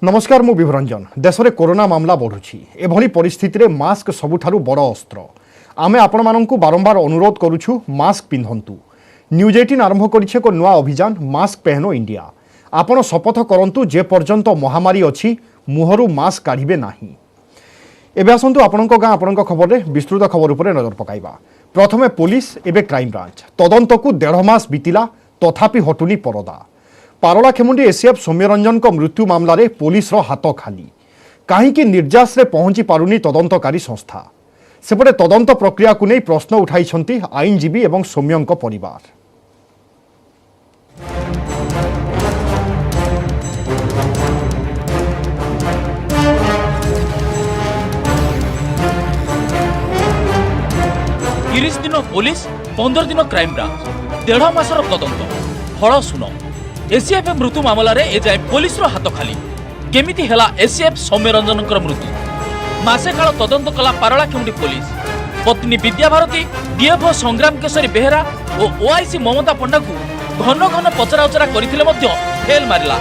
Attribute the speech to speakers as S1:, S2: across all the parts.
S1: नमस्कार मु विभरंजन। देश में कोरोना मामला बढ़ुछि एभली परिस्थिति रे मास्क सबुठारु बड़ अस्त्र। आमे आपण माननकु बारंबार अनुरोध करूछु मास्क पिंधंतु। न्यूज 18 आरंभ करिछे को नवा अभियान मास्क पहनो इंडिया। आपण शपथ करंतु जे पर्यंत महामारी अछि मुहरु मास्क काढिबे नाही। एबे आसंतु आपणक गाँ आपणक खबर रे विस्तृत खबर उपरे नजर पकाइबा। प्रथमे पुलिस एबे क्राइम ब्रांच तदंतकु 1.5 मास बीतिला तथापि हटुनी परदा। पारलाखेमुंडी एसीएफ सौम्यरंजन को मृत्यु मामला रे पुलिस रो हाथ खाली कहीं निर्यास रे पहुंची पारुनी तदंतकारी संस्था। सेपटे तदंत प्रक्रिया को नहीं प्रश्न उठाई आईनजीवी एवं सौम्यंक परिवार।
S2: तीस दिन पुलिस 15 दिन क्राइम ब्रांच 1.5 मासर तदंत फल सुन। एसीएफ मृत्यु मामला रे एजाए पुलिस रो हाथ खाली केमिति हेला एसीएफ सौम्यरंजन मृत्यु मासे काल तदंत कला पारलाखेमुंडी पुलिस। पत्नी विद्याभारती डीएफओ संग्राम केशरी बेहेरा और ओआईसी ममता पंडा को घन घन पचराउचरा करथिले मध्य फेल मारिला।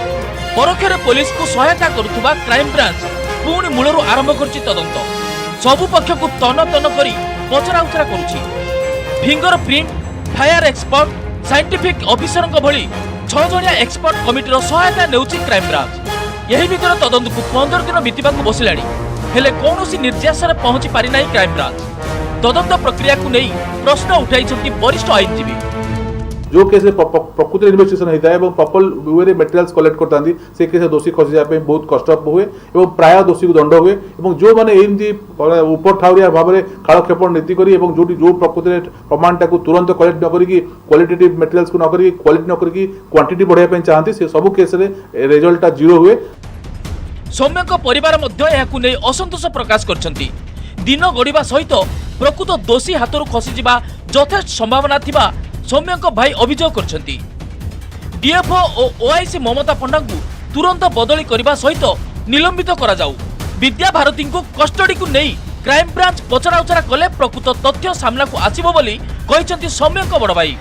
S2: परोक्षरे पुलिस को सहायता करुथुबा क्राइम ब्रांच पुणी मूलरू आरंभ करछि तदंत। सबु पक्ष को तन तन करी पचराउचरा करुछि। Fingerprint fire expert scientific officer भली 6 जणिया एक्सपर्ट कमिटी सहायता नेउछि क्राइम ब्रांच। यही भीतर तदंत को 15 दिन बीतवा बसिलाणी हेले कौनसी निर्यास पहुंची पारि नाही क्राइम ब्रांच। तदंत प्रक्रिया को नहीं प्रश्न उठाई वरिष्ठ आईनजीवी।
S3: जो केस प्रकृत इन्वेस्टिगेशन होता है प्रॉपर वे मटेरियल्स कलेक्ट करता से केस दोषी खसी जाए बहुत कष्ट हुए और प्राय दोषी को दंड हुए और जो मैंने एमती ऊपर ठाउरिया भाव में कालक्षेपण नीति करी जो जो प्रकृत प्रमाणटा को तुरंत कलेक्ट न करी क्वालिटेटिव मटेरियल्स को न करी क्वालिटी न करी क्वांटिटी बढ़ाई चाहती से सब केस रिजल्ट जीरो हुए।
S2: सौम्यक परिवार मध्य याकु नै असंतोष प्रकाश करछंती। दिन गड़िबा सहित प्रकृत दोषी हाथरू खसी जिबा यथेष्ट संभावना थिबा सौम्यक भाई अभियोग करछंती। डीएफओ और ओआईसी ममता पंडा को तुरंत बदली करबा सहित निलंबित करा जाऊ। विद्या भारती को कस्टडी को नहीं क्राइम ब्रांच पचराउचरा कले प्रकृत तथ्य सामना को आसीबो बोली कहिसंती सौम्यक बड़ भाई।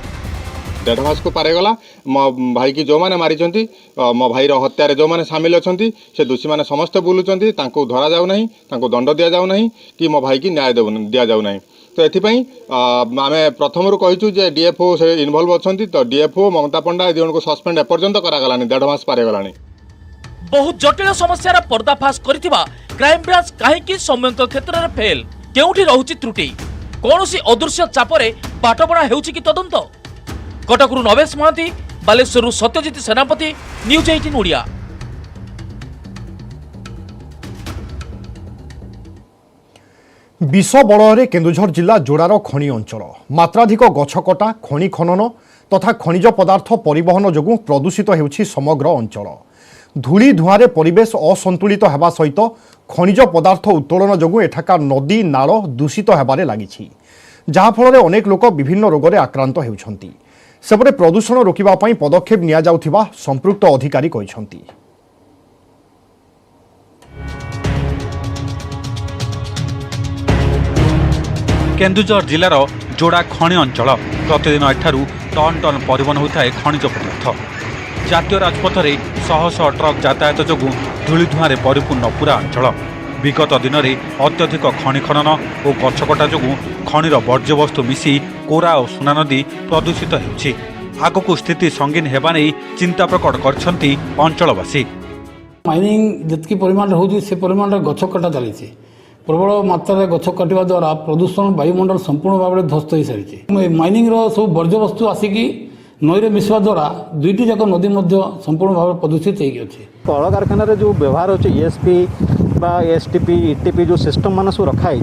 S4: 1.5 मास को पारेगला मो भाई की जो मैंने मारी मो भाई हत्यार जो मैंने सामिल अच्छा से दोषी मैंने समस्ते बुलूँ धरा जाऊ ना दंड दि जाऊ ना कि मो भाई की न्याय दि जाऊ ना। तो ये आम प्रथम कहीचु जे डीएफओ से इनवल्व अच्छा तो डीएफओ ममता पंडा जन को सस्पेंड एपर्यंत करागलानी 1.5 मास पारेगलानी।
S2: बहुत जटिल समस्या पर्दाफाश करथिबा क्राइम ब्रांच कहीं सौम्यक क्षेत्र में फेल केउठी रहुची त्रुटि कौनसी अदृश्य चापरे बाटबणा हेउची कि तदंत। कटकरू नवेश महांती बालेश्वरु सत्यजित सेनापति न्यूज 18 ओडिया।
S1: विष बलय केन्दुझर जिला जोड़ार खनि अंचल मात्राधिक गछकटा खनि खनन तथा खनिज पदार्थ परिवहन जोगु प्रदूषित हेउछि समग्र अंचल। धूली धुआं परिवेश असंतुलित हेबा सहित खनिज पदार्थ उत्तोलन जोगु एठाकार नदी नाल दूषित हेबारे लागिछि जहा फल अनेक लोक विभिन्न रोगरे आक्रांत हेउछंती। सेपटे प्रदूषण रोकिबा पई पदक्षेप निया जाउथिबा संपृक्त अधिकारी कहिसंती।
S5: केन्दुझर जिलार जोड़ा खनि अंचल प्रतिदिन एठारू टन टन परिवहन होता है खनिज पदार्थ। जातीय राजपथ में शह शह ट्रक यातायात जोगु धूली धुआं परिपूर्ण पूरा अंचल। विगत दिन में अत्यधिक खनि खनन और गछकटा जोगु खनिर वर्ज्यवस्तु मिसी कोरा और सुना नदी प्रदूषित होउछि। आगकू स्थिति संगीन हेबा नै चिंता प्रकट करछंती अंचलवासी।
S6: माइनिंग जितकी परिमाण होउछि से परिमाण गछ कटा चली प्रबल मात्रा गछ काटिबा द्वारा प्रदूषण वायुमंडल संपूर्ण भाव में ध्वस्त हो सारी। माइनिंग सब वर्ज्यवस्तु आसिकी नईरे मिसवा द्वारा दुईटी जाक नदी संपूर्ण भाव प्रदूषित होती।
S7: कल कारखाना जो व्यवहार होची ईएसपी बा एसटीपी ईटीपी जो सिस्टम मान सब रखाई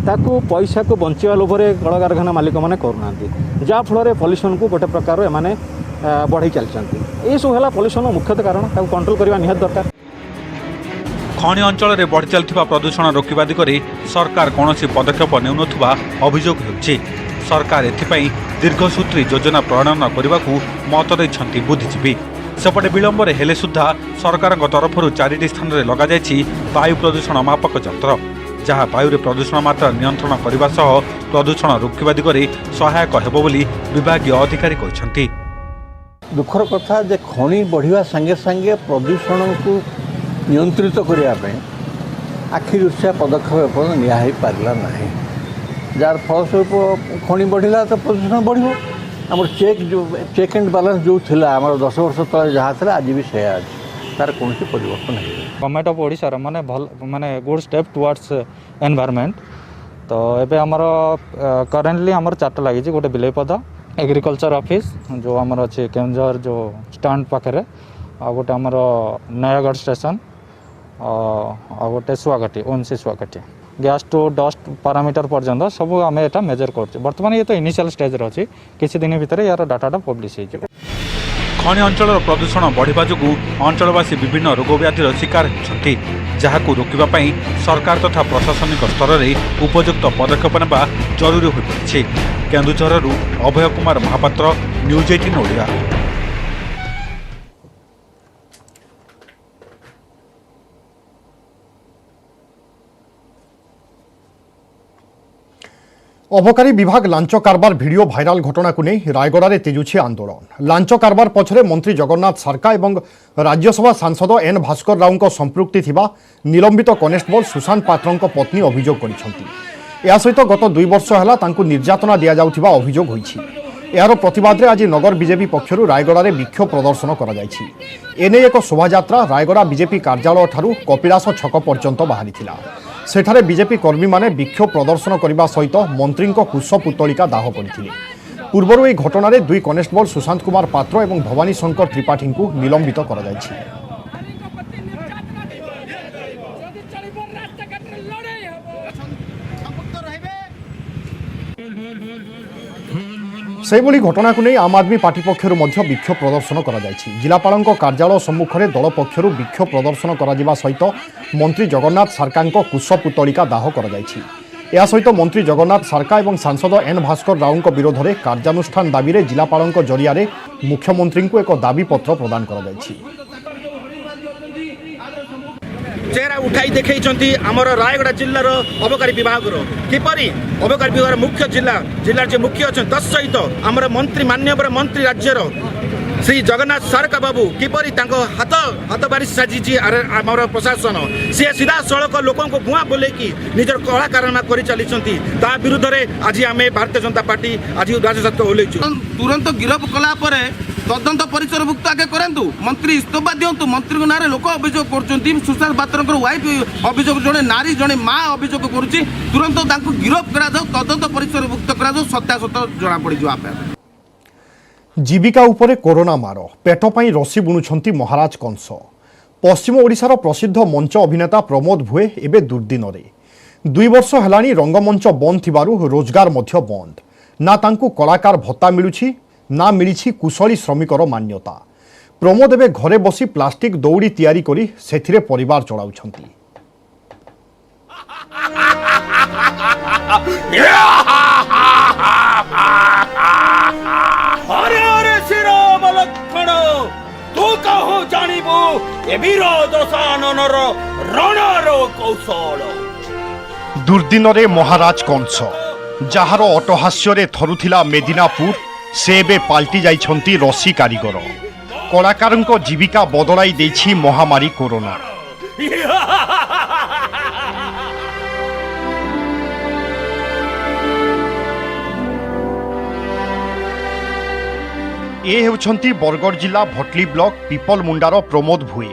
S7: ताकू पैसा को बंचा लोभरे कल कारखाना मालिक मैंने करूना जहाँफल पल्यूशन को गोटे प्रकार एमाने बढ़ई चलती। ये सब है पल्यूशन मुख्यतः कारण कंट्रोल करने निहात दरकार।
S5: खनि अंचल में बढ़ी चलता प्रदूषण रोकवा दिगरे सरकार कौन पदक्षेप नेउनथुबा अभियोग होउछि। सरकार एथिपाई दीर्घसूत्री योजना प्रणयन करने को मत देइछंती बुद्धिजीवी। सेपटे विलंब हेले सुधा सरकार तरफ 4टी स्थान में लग वायु प्रदूषण मापक यंत्र जहाँ वायु प्रदूषण मात्रा नियंत्रण करने सह प्रदूषण रोकवा दिगरे सहायक हेबो बोली विभागीय अधिकारी कहते।
S8: दुखर कथा जे खनि बढ़िया संगे संगे प्रदूषण को नियंत्रित करने आखि दृष्टिया पदक्षेप एपर्तन निपारा ना जार फलस्वरूप खनि बढ़ला तो प्रदूषण बढ़ आम चेक एंड बैलेंस जो थी आम 10 वर्ष तले जहाँ था आज भी से तार कौन परिवर्तन है।
S9: गवर्नमेंट ऑफ ओडिशा माने भल माने गुड स्टेप टुवर्ड्स एनवायरनमेंट तो एबे हमर करेंटली हमर चार्ट लगी गोटे बिलेपदा एग्रीकल्चर ऑफिस जो हमर अच्छे केंझर जो स्टैंड पाखे आ गोटे हमर नयागढ़ स्टेशन आ गोटे सुआघाटी ओनसी सुआघाटी गैस टू डस्ट पैरामीटर पर्यंत सब आम एटा मेजर कर बर्तमान ये तो इनिशियल स्टेज अच्छी किसी दिन भितर यार डाटा पब्लिश हो
S5: खनि अंचल प्रदूषण बढ़िबा जोगु अंचलवासी विभिन्न रोग व्याधिर शिकार होती जहाकु रोकिबाई सरकार तथा प्रशासनिक स्तर में उपयुक्त पदक्षेप नेबा जरूरी हो पड़े। केन्दुझरु अभय कुमार महापात्र, न्यूज 18 ओडिया।
S1: अबकारी विभाग लांच कारबार भिडियो भाइराल घटना को नहीं रायगड़ा में तेजुछि आंदोलन। लांच कारबार पछरे मंत्री जगन्नाथ सारका एवं राज्यसभा सांसद एन भास्कर राव संपृक्ति थिबा निलंबित कनेस्टेबल सुशांत पात्र पत्नी अभियोग करिसेंती। या सहित गत 2 वर्ष है तांकु निर्यातना दिया जाउथिबा अभियोग होइछि। यार प्रतिवाद आज नगर बीजेपी पक्षरु रायगड़ा में विक्षोभ प्रदर्शन करा जायछि। एने एक शोभायात्रा रायगड़ा बीजेपी कार्यालय ठारू कपिलास छक पर्यंत बाहरीथिला। सेठारे बीजेपी कर्मी माने विक्षोभ प्रदर्शन करने सहित मंत्री कुश पुतलिका दाह करथिले। पूर्वरु एही घटना 2 कनेस्टेबल सुशांत कुमार पात्र और भवानी शंकर त्रिपाठी को निलंबित करा जायछि। सेहिभଳି घटना को नहीं आम आदमी पार्टी पक्षर विक्षोभ प्रदर्शन करा जायछि। जिलापाल कार्यालय सम्मुखें दल पक्षर विक्षोभ प्रदर्शन करा सहित मंत्री जगन्नाथ सारका कुश पुतलिका दाह करा जायछि। या सहित मंत्री जगन्नाथ सारका और सांसद एन भास्कर राव विरोध में कार्यानुष्ठान दाबी में जिलापाल जरिया मुख्यमंत्री को एक दाबी पत्र प्रदान करा जायछि।
S10: चेहरा उठाई देखते आमर रायगड़ा जिलार अबकारी विभाग किपरि अबकारी विभाग मुख्य जिला जो मुख्य अच्छा तत्सहित आमर मंत्री माननीय मंत्री राज्यर श्री जगन्नाथ सारका बाबू किपरि हाथ हाथ बारी साजिची आमर प्रशासन सी सीधा सड़क लोक गुआ बोलेकी निजर कला कारनामा कर चली विरुद्ध में आज आम भारतीय जनता पार्टी आज राजपथ ओह्लैचु। तुरंत गिरफ कला तदंत परिसरभुक्त आगे करंतु मंत्री इस्तफा दिंतु। मंत्री ना लोक अभियोग कर सुशांत पात्र वाइफ अभियोग जड़े नारी जड़े माँ अभियोग करुच्ची तुरंत गिरफ करा तदंत परिसरभुक्त करा सत्यासत जना पड़ जाए।
S1: जीविका उपरे कोरोना मार पेट पाई रसी बुणुछंती महाराज कंस। पश्चिम ओडिशार प्रसिद्ध मंच अभिनेता प्रमोद भुए एबे दुर्दिन रे 2 वर्ष हेलानी रंगमंच बंद थिबारु रोजगार मध्य बंद। ना तांकु कलाकार भत्ता मिलुछि ना मिलिछि कुशली श्रमिकर मान्यता। प्रमोद एबे घरे बसी प्लास्टिक दौड़ी तैयारी करी सेथिरे परिवार चलाउछंती।
S10: अरे अरे श्रीराम लक्ष्मण तू कहो जानिबु ए वीर दशाननर रणर कौशल।
S1: दुर्दिन रे महाराज कंस जार अटहास्य रे थरुथिला मेदिनापुर से एबे पाल्टी जाइछंती रसी कारीगर। कलाकारंको जीविका बदलाई देछि महामारी कोरोना। ए हेउछंती बरगढ़ जिला भटली ब्लॉक पिपल मुंडार प्रमोद भुए।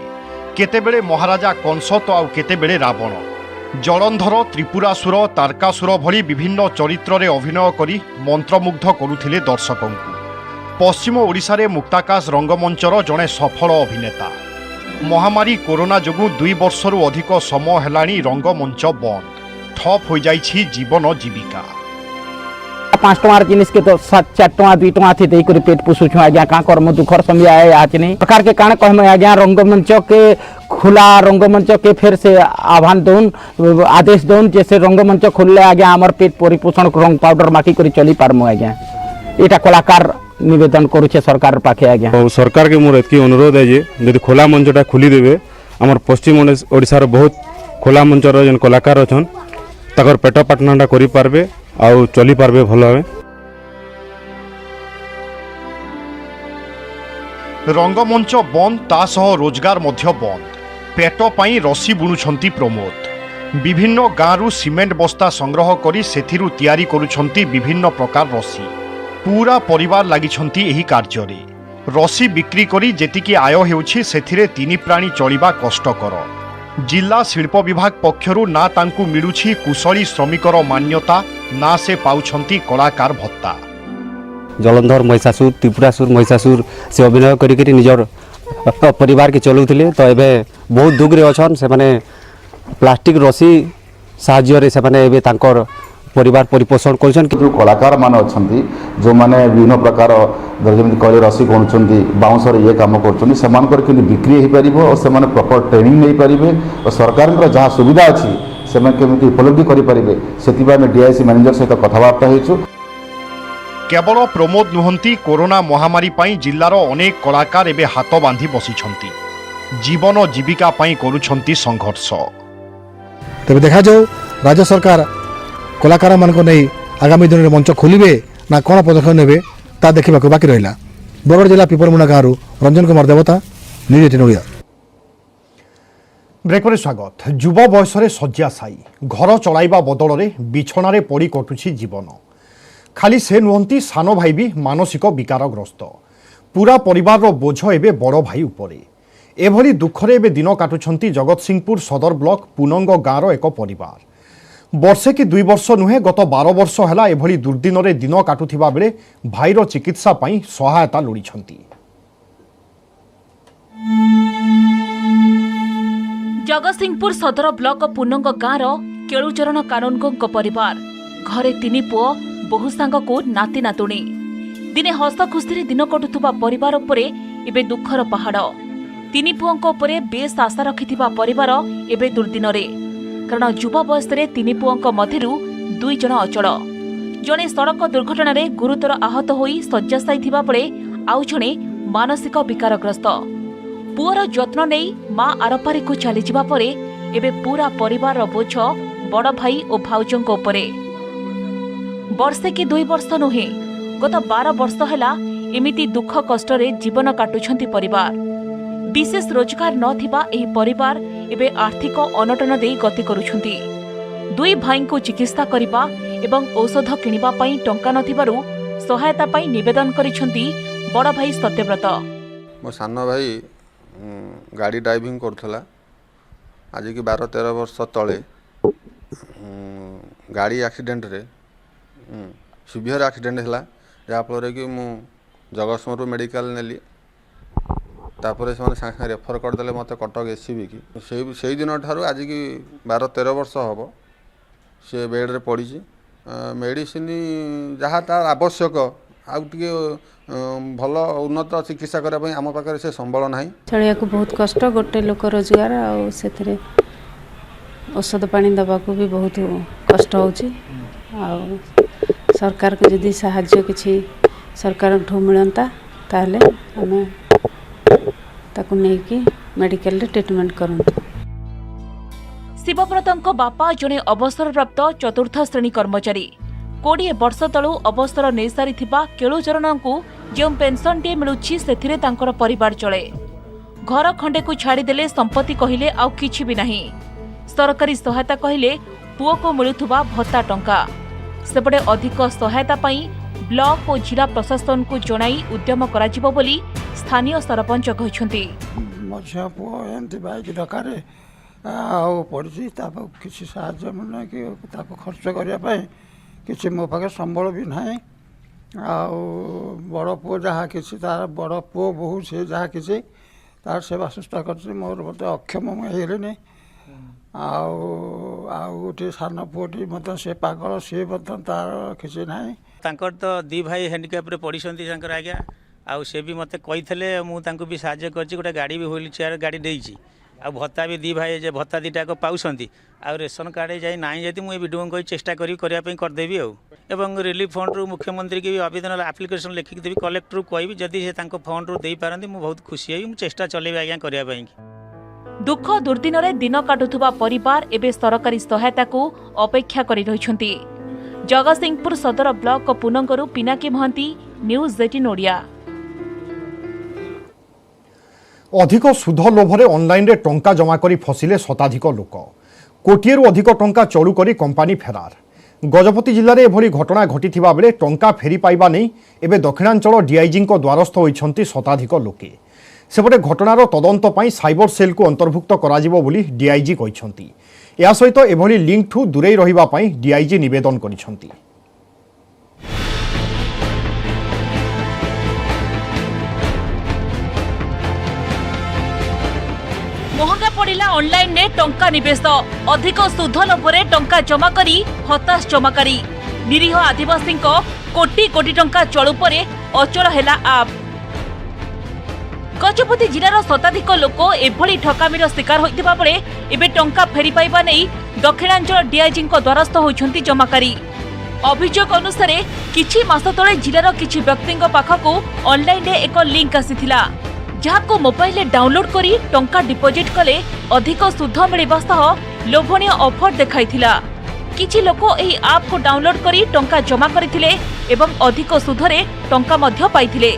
S1: केतेबेले महाराजा कंस तो आउ केतेबेले रावण। जलंधर त्रिपुरासुर तारकासुर भली विभिन्न चरित्र रे अभिनय करी मंत्रमुग्ध करुथिले दर्शकों। पश्चिम ओडिशा रे मुक्ताकाश रंगमंचर जड़े सफल अभिनेता। महामारी कोरोना जोगु 2 वर्षरु अधिक समय हेलाणी रंगमंच बंद। ठप हो जाइछि जीवन जीविका।
S11: 5 टंकार जिनिस के तो 7-4 टंका 2 टंका थी देई कर पेट पोषुछु आज्ञा का कर्म दुखर समय आए आज नहीं प्रकार के काण कहम आज्ञा रंगमंच के खुला रंगमंच के फिर से आह्वान दौन आदेश दौन जैसे रंगमंच खुलले आज्ञा हमर पेट परिपोषण रंग पाउडर माखी कर चली पारमु आज्ञा एटा कलाकार निवेदन करूछे सरकार पाखे आज्ञा।
S12: सरकार के मोर एतकी अनुरोध है जे यदि खोला मंचटा खुली देबे हमर पश्चिम ओडिसा रो बहुत खोला मंचर जन कलाकार अछन ताकर पेट पाटनाटा करि पारबे आउ चली पारबे भल भावे।
S1: रंगमंच बंद ता सह रोजगार मध्य बंद। पेट पाई रसी बुणुछंती प्रमोद। विभिन्न गाँव सीमेंट बस्ता संग्रह करी सेथिरु तैयारी करुछंती विभिन्न प्रकार रसी। पूरा परिवार लागिछंती एही कार्य रसी बिक्री करी जेतिकी आय हेउछि सेथिरे तीन प्राणी चलिबा कष्टकर। जिला शिल्प विभाग पक्षरु ना तांकु मिलुछि कुशली श्रमिकर मान्यता ना से पाउछंती कलाकार भत्ता।
S13: जलंधर महिषासुर त्रिपुरासुर महिषासुर से अभिनय करी निजर परिवार के चलुथिले तो एबे बहुत दुख रे अछन से माने प्लास्टिक रसी साहाय्य से माने एबे तांकर परिवार परिपोषण करछन।
S14: जो कलाकार माने अछंती जो माने विभिन्न प्रकार जमी कहले रसी गणुचंती बाउंसर ये काम करछंती सेमानकर कि बिक्री हो पारिबो और सेमाने प्रॉपर ट्रेनिंग नै पारिबे और सरकार जहाँ सुविधा अछि सेमाने केमिति उपलब्धि करि पारिबे सेतिबा में डीआईसी मैनेजर सहित कथबार्ता हेछु।
S1: केवल प्रमोद नुहंती कोरोना महामारी पाई जिल्लार अनेक कलाकार एबे हाथ बांधी बसिछंती जीवन जीविका पाई करुछंती संघर्ष।
S15: तबे देखा जाऊ राज्य सरकार कलाकार मानक नहीं आगामी दिन में मंच खोलिबे ना कौन पदक्षेप नेबे ता देखा बाकी रहा। बरगढ़ जिला पिपलमुंडा गाँव रंजन कुमार देवता न्यूज 18 ओडिया।
S1: ब्रेक पर स्वागत। युवा बयस शଯ୍याशायी घर चलाइबा बदल बिछणारे पड़ी कटुछि जीवन। खाली से नुहंती सान भाई भी मानसिक विकारग्रस्त। पूरा परिवार रो बोझ एबे बड़ भाई उपरे। एभली दुखरे एबे दिन काटुछंती जगतसिंहपुर सदर ब्लॉक पुनंग गाँव एक परिवार। वर्षे कि 2 वर्ष नुहे गत 12 वर्ष हैला एभली दुर्दिन रे दिन काटुथिबा बेले भाईर चिकित्सा पाई सहायता लोड़ीछंती।
S16: जगतसिंहपुर सदर ब्लॉक पुनंग गाँव केलुचरण कानूनगो परिवार घरे 3 पुओ बहु सांग को नाती नातुणी दिने हस खुशी दिन कटुवा परिवार उपरे एबे दुखर पहाड़। 3 पुओं उपरे बेस आशा रखिथिबा परिवार एबे दुर्दिन रे कारण युवा बयस 3 पुओं मध्यरु 2 जण अचल। जणे सड़क दुर्घटना रे गुरुतर आहत होई शଯ୍याशायी थिबा बेले आउ जणे मानसिक विकारग्रस्त। पुअर जत्न नेई मां आरपारी को चली जिबा परे एबे पूरा परिवार बोझ बड़ भाई और भाउजों उपरे। वर्षे कि 2 वर्ष नुहे गत 12 वर्ष हैला एमिति दुख कष्ट रे जीवन काटुछंती परिवार। विशेष रोजगार नथिबा एही परिवार एबे आर्थिक अनटन देई गति करुछंती। 2 भाई को चिकित्सा करिबा एवं औषध किनिबा पई टंका नथिबारु सहायता पई निवेदन करिछंती बड़ भाई सत्यव्रत।
S4: मो सान भाई गाड़ी ड्राइविंग करथला आज की 12-13 वर्ष तले गाड़ी एक्सीडेंट रे सीवियर एक्सीडेंट है जहाँफल कि मु जगतसिंहपुर मेडिकल नेली तापर से सागे रेफर करदे मत कटक एससीबी की से दिन ठार आज की 12-13 वर्ष हम से बेड रे पड़ी मेडिसिन जहाँ तार आवश्यक आगे भल उन्नत चिकित्सा करने आम पाखे से संबल ना
S17: चलिया बहुत कष्ट गोटे लोक रोजगार आउ औषध पानी दबाक भी बहुत कष्ट होची। सरकार को जदि साहाय्य किसी सरकार ठू मिलता ताहले आमे ताकू नेकी मेडिकल रे ट्रीटमेंट करूँ।
S16: शिवव्रतଙ୍କ बापा जने अवसरप्राप्त 4th श्रेणी कर्मचारी 20 वर्ष तलू अवसर नहीं सारी केलुचरण को जो पेंशन टे मिलुछि सेथिरे तांकर परिवार चले। घर खंडे को छाड़ीदेले संपत्ति कहले आउ किछि भी नहीं। सरकारी सहायता कहले पुओ को मिलुथुबा भत्ता टंका। सेपटे अधिक सहायता पाई ब्लॉक और जिला प्रशासन को जणाई उद्यम कराजिबो बोली स्थानीय सरपंच कहछंती।
S18: मझिया पुओ एंती बाइक दरकार आउ पड़ी किसी साहाय्य मिलना कि खर्च करने किसी मो पाखे संबल भी ना आउ बड़ पुओ जहाँ किसी तार बड़ पुओ बहु से जहाँ किसी तार सेवा सुस्था कर मोर मत अक्षम मुझे गोटे सान पुओटी मत से पागल सी तार किसी ना
S19: तो 2 भाई हैंडिकैप पड़ी आज्ञा आउ से भी मत कही मुझे भी साहाय्य कर गोटे गाड़ी भी व्हील चेयर गाड़ी देती आ भत्ता भी 2 भाई जे भत्ता 2टा पाउछंती आ रेशन कार्ड जाई नाई जति मु वीडियो को चेष्टा करदेवी एवं रिलीफ फंड रु मुख्यमंत्री के भी आवेदन एप्लिकेशन लिखिक देवी कलेक्टर को कहबी जदि से तांको फंड रु देई पारंती मु बहुत खुशी होई मु चेष्टा चलेबी आज्ञा करिया पई।
S16: दुख दुर्दिन रे दिन काटुथुबा परिवार एबे सरकारी सहायता को अपेक्षा करि रहिछंती। जगतसिंहपुर सदर ब्लॉक पुनंगरु पिनाकी महंती न्यूज 18 ओडिया।
S1: अधिक सुध लोभरे ऑनलाइन रे टंका जमा करी फसिले शताधिक लोक कोटिएरु अधिक टंका चलू करी कंपानी फेरार। गजपति जिले में एभली घटना घटिथिबा बेले टंका फेरी पाइबा नहीं एबे दक्षिणांचल डीआईजी द्वारस्थ होइछन्ति शताधिक लोके। सेपटे घटनार तदंत पई साइबर सेल को अंतर्भुक्त कराजिबो बोली डीआईजी कहिछन्ति। या सहित एभली लिंक ठू दूरेई रहिबा पई डीआईजी निवेदन करिछन्ति।
S16: महंगा पड़िला ऑनलाइन ने टंका निवेश अधिक सुध लोभरे टंका जमा करी हताश जमाकारी निरीह आदिवासी कोटी कोटी टंका चलू परे अचल हेला आप। गजपति जिलार शताधिक लोक एभली ठकामीर शिकार होइतिबा बेले एबे टंका फेरी पाइबा नै दक्षिणांचल डीआईजी द्वारस्थ होइछन्ति जमाकारी। अभियोग अनुसार किछि मास तले जिलार किछि व्यक्तिଙ୍କ पाखकु ऑनलाइन रे एक लिंक आसीथिला जहाको मोबाइल डाउनलोड करी टंका डिपोजिट कले अधिक सुध मिलिबा सह लोभनीय ऑफर देखाइथिला। किछि लोक एही ऐप को डाउनलोड करी टंका जमा करथिले एवं अधिक सुधरे टंका मध्य पाइथिले।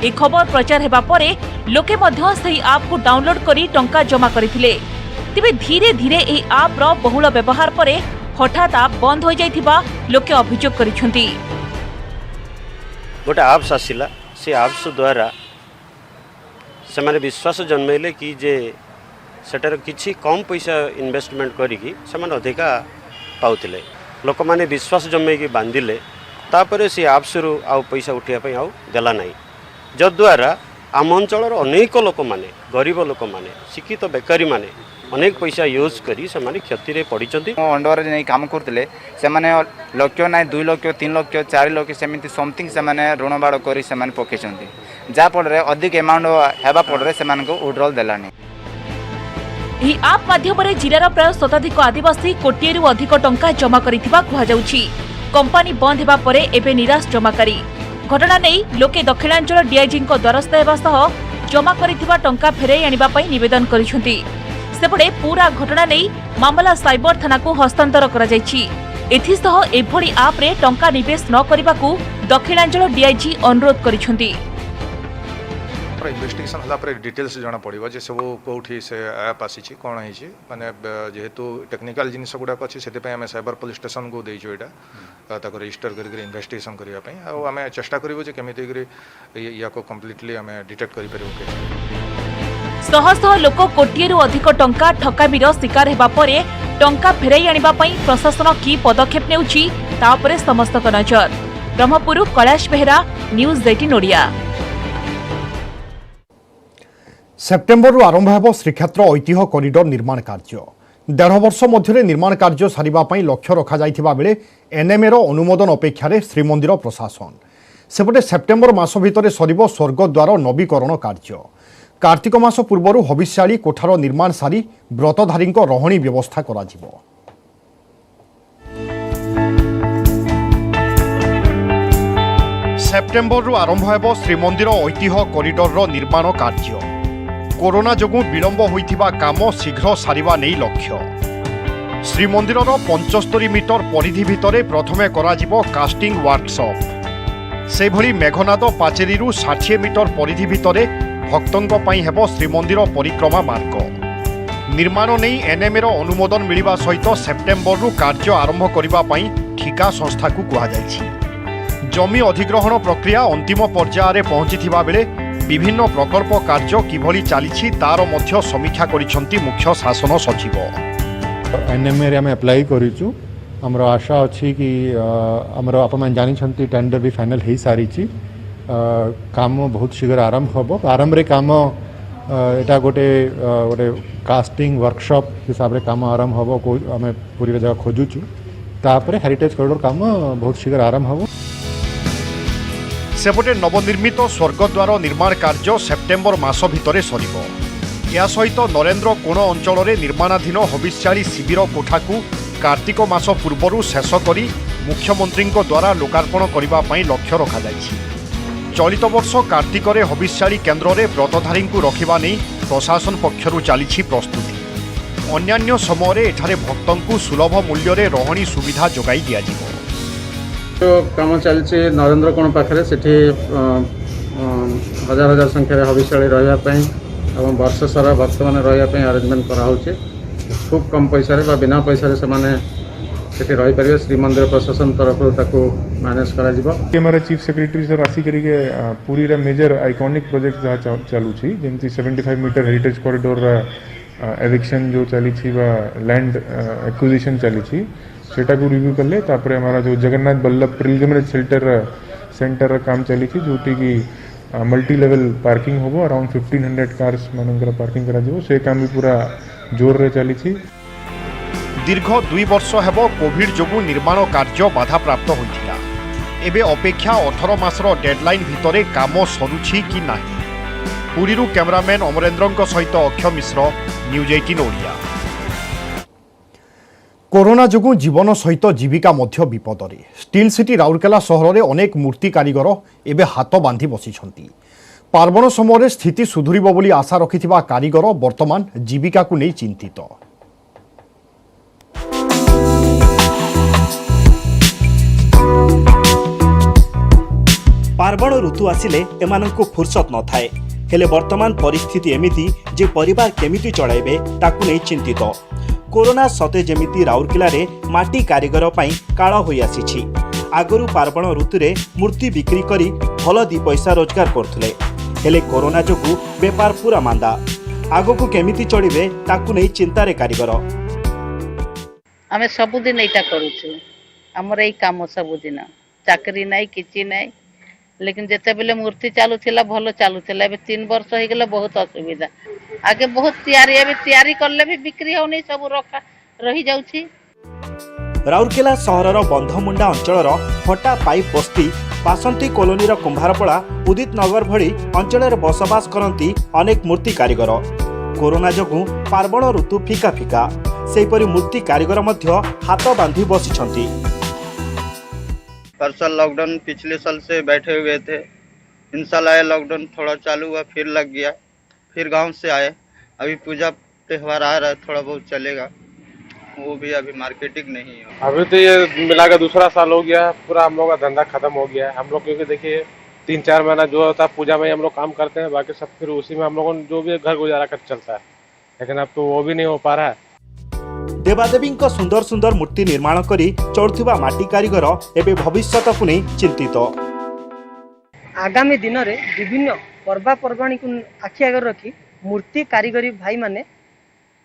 S16: ए खबर प्रचार हेबा परे लोके मध्य सही ऐप को डाउनलोड करी टंका जमा करथिले। तेबे धीरे धीरे एही ऐप रो बहुल व्यवहार परे हठात ऐप बंद हो जाइथिबा लोके अभियोग करिसथि।
S20: गोटे ऐप्स आसिला से ऐप्स द्वारा से विश्वास जन्मेले कि जे सेटार किछि कम पैसा इन्वेस्टमेंट करिकी से अधिका पाउथिले। लोक माने विश्वास जमेकी बांधिले तापर से ऐप्स रु आउ पैसा उठाइबा आउ देला नाही जद्वारा आम अंचल अनेक लोक माने गरीब लोक माने शिक्षित बेकारी माने अनेक पैसा यूज करी से क्षति रे पड़िचंती।
S21: अंडर नहीं काम करते से लक्ष ना 2 लक्ष 3 लक्ष 4 लक्ष सेमती समथिंग से ऋण बाड़ कर पकई जहाँफल अधिक एमाउंट हेबा पड़े से विड्रॉल देलानी।
S16: ଏହି ଆପ୍ ମାଧ୍ୟମରେ ଜିଲ୍ଲାର ପ୍ରାୟ ଶତାଧିକ ଆଦିବାସୀ କୋଟିଏରୁ ଅଧିକ ଟଙ୍କା ଜମା କରିଥିବା କୁହାଯାଉଛି। କମ୍ପାନୀ ବନ୍ଦ ହେବା ପରେ ଏବେ ନିରାଶ ଜମାକାରୀ। ଘଟଣା ନେଇ ଲୋକେ ଦକ୍ଷିଣାଞ୍ଚଳ ଡିଆଇଜିଙ୍କ ଦ୍ୱାରସ୍ଥ ହେବା ସହ ଜମା କରିଥିବା ଟଙ୍କା ଫେରାଇ ଆଣିବା ପାଇଁ ନିବେଦନ କରିଛନ୍ତି। ସେପଟେ पूरा घटना नहीं मामला साइबर थाना को हस्तांतर कराଯାଇଛି। एथिसह एभली ऐप रे टंका निवेश न करबाकू दक्षिणांचल डीआईजी अनुरोध करिसेंती।
S4: इन्वेस्टिगेशन होला पर डिटेल्स जाना पड़िबो जे सब कोठी से ऐप आसी कोन है छी माने जेहेतु टेक्निकल जिनिस गुडा अछि सेते पे हमें साइबर पुलिस स्टेशन को देइछो एटा ताको रजिस्टर करी इन्वेस्टिगेशन करिया पे आ हमें चेष्टा करिवो जे केमिति करी या को कंप्लीटली हमें डिटेक्ट करि परिबो के।
S16: शह शह लोक कोटिएरू अधिक टंका ठकामीर शिकार हेबा परे टंका फेराई आनिबा पई प्रशासन की पदक्षेप नेउछि ता उपरे समस्त नजर। ब्रह्मपुर कैलाश बेहरा, न्यूज 18 ओडिया।
S1: सेप्टेम्बर आरंभ हेब श्रीक्षेत्र ऐतिह्य कॉरिडोर निर्माण कार्य। 1.5 वर्ष मध्य निर्माण कार्य सारिबा पई लक्ष्य रखा जाइथिबा बेले एनएमए अनुमोदन अपेक्षा श्रीमंदिर प्रशासन। सेपटे सेप्टेम्बर मास भितर सरिब स्वर्गद्वार नवीकरण कार्य। कार्तिक मास पूर्व हविष्याली कोठार निर्माण सारी व्रतधारी रहणी व्यवस्था करा जिवो। सेप्टेम्बर आरंभ हेब श्रीमंदिर ऐतिह्य कॉरिडोर निर्माण कार्य। कोरोना जोगु विलंब होइथिबा काम शीघ्र सारिबा नै लक्ष्य। श्रीमंदिर 75 मीटर परिधि भितरे प्रथमे करा जिवो कास्टिंग वर्कशॉप। से भली मेघनाद पाचेरी 60 मीटर परिधि भितरे भक्तों पई हेबो श्रीमंदिर परिक्रमा मार्ग। निर्माण नहीं एनएमए अनुमोदन मिलिबा सहित सेप्टेम्बर कार्य आरंभ करिबा पई ठिका संस्था को कहा जायछि। जमी अधिग्रहण प्रक्रिया अंतिम पर्याय रे पहुंचीथिबा बेले विभिन्न प्रकल्प कार्य किभली चली तार मध्य समीक्षा करिसंती मुख्य शासन सचिव।
S22: एनएमए रे हम अप्लाई करिछु। हमरो आशा अछि कि हमरो अपन जानि छंती टेंडर भी फाइनल हे सारिछि। काम बहुत शीघ्र आरंभ हम। आरंभ रे काम एटा गोटे गोटे कास्टिंग वर्कशॉप हिसाब रे काम आरंभ हम आम पूरी जगह खोजुचु। तापर हेरिटेज कॉरिडोर काम बहुत शीघ्र आरंभ हम।
S1: सेपटे नवनिर्मित स्वर्गद्वार निर्माण कार्य सेप्टेम्बर मास भितर सरिबो। या सहित नरेंद्र कोण अंचल में निर्माणाधीन हविष्याली शिविर कोठा को कार्तिक मास पूर्व शेष करी मुख्यमंत्री द्वारा लोकार्पण करने लक्ष्य रखा जायछि। चलित वर्ष कार्तिक रे हविष्याली केन्द्र में व्रतधारी रखा नहीं प्रशासन पक्षरु चली प्रस्तुति। अन्यान्य समय एठारे भक्तों को सुलभ मूल्य रे रहणी सुविधा जोगाई दिया जिवो।
S23: काम चलছে नरेंद्र कोण पाखरे सेठी हजार हजार संख्या रे हविष्याली रहिया पई ଏବଂ ବର୍ଷ ସାରା ଭକ୍ତମାନେ ରହିବା ପାଇଁ ଆରେଞ୍ଜମେଣ୍ଟ କରାହେଉଛି। ଖୁବ୍ କମ୍ ପଇସାରେ ବା ବିନା ପଇସାରେ ସେମାନେ ସେଠି ରହିପାରିବେ। ଶ୍ରୀମନ୍ଦିର ପ୍ରଶାସନ ତରଫରୁ ତାକୁ ମ୍ୟାନେଜ୍ କରାଯିବ।
S22: हमारा चीफ सेक्रेटरी सर आसिक पूरी मेजर आइकॉनिक प्रोजेक्ट जहाँ चलुची जमी 75 मीटर हेरिटेज कॉरिडोर एविक्शन जो चली लैंड एक्विजिशन चली सेटा को रिव्यू कले। तापर हमारा जो जगन्नाथ बल्लभ पिलग्रिमेज सेंटर काम चली जोटी की मल्टी लेवल पार्किंग होबो अराउंड 1500 कार्स मानकर पार्किंग करा जिवो से काम भी पूरा जोर रे चली।
S1: दीर्घ 2 वर्ष हेब कोविड जोगु निर्माण कार्य बाधाप्राप्त होइथिला। एबे अपेक्षा 18 मासर डेडलाइन भितरे काम सरुछि कि नाही। पुरीरू कैमरामैन अमरेंद्रଙ୍କ सहित अक्षय मिश्र, न्यूज 18 ओडिया। कोरोना जोगु जीवन सहित जीविका मध्य विपदरे। स्टील सिटी राउरकेला सहर में अनेक मूर्ति कारीगर एबे हाथ बांधी बसिछंती। पार्वण समय स्थिति सुधुरिब बोली आशा रखिथिबा कारीगर वर्तमान जीविका को नहीं चिंतित।
S2: पार्वण ऋतु आसिले एमानंकु फुर्सत न थाए। हेले वर्तमान परिस्थिति एमिति जे परिवार केमिति चलाइबे ताकु नहीं चिंतित। कोरोना सते जेमिति राउरकेला रे माटी कारीगर पई काळ होई आसीछि। आगरु पार्वण ऋतुरे मूर्ति बिक्री करी भल 2 पैसा रोजगार करथुले। हेले कोरोना जोगु बेपार पूरा मांदा। आगकु केमिति चलिबे ताकु नहीं चिंता रे कारीगर।
S3: आमे सबुदिन एटा करूछु। हमर एई काम सबुदिन चाकरी नाही किछि नाही। लेकिन जेते बेले मूर्ति चालू थिला भलो चालू थिला। एबे 3 वर्ष हो गेला बहुत असुविधा। आगे बहुत तैयारी एबे तैयारी करले भी बिक्री होनी सब रखा रही जाउछि।
S2: राउरकेला सहरर बंधमुंडा अंचलर फटा पाइप बस्ती बासंती कॉलोनी कुंभारपड़ा उदित नगर भली अंचल बसवास करती अनेक मूर्ति कारीगर। कोरोना जोगु पार्वण ऋतु फिका फिका सेपरी मूर्ति कारीगर मध्य हाथ बांधी बसिछंती।
S6: परसों लॉकडाउन पिछले साल से बैठे हुए थे। इंशाल्लाह लॉकडाउन थोड़ा चालू हुआ फिर लग गया। फिर गांव से आए। अभी पूजा त्यौहार आ रहा है थोड़ा बहुत चलेगा। वो भी अभी मार्केटिंग नहीं है।
S24: अभी तो ये मिलाकर दूसरा साल हो गया। पूरा हम लोग का धंधा खत्म हो गया है। हम लोग क्योंकि देखिए 3-4 महीना जो होता है पूजा में हम लोग काम करते हैं। बाकी सब फिर उसी में हम लोगों जो भी घर गुजारा कर चलता है। लेकिन अब तो वो भी नहीं हो पा रहा है।
S2: देवादेवी सुंदर सुंदर मूर्ति निर्माण करी चलुवा माटी कारीगर एवं भविष्य को नहीं चिंतित।
S25: आगामी दिन में विभिन्न पर्वपर्वाणी को आखि आगे रखी मूर्ति कारीगरी भाई माने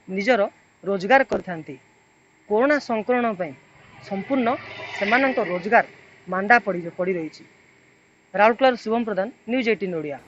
S25: निजर रोजगार करथांती। कोरोना संक्रमण पर संपूर्ण सेमानंक रोजगार मांदा पड़ी रही। राउरकेला शुभम प्रधान, न्यूज 18 ओडिया।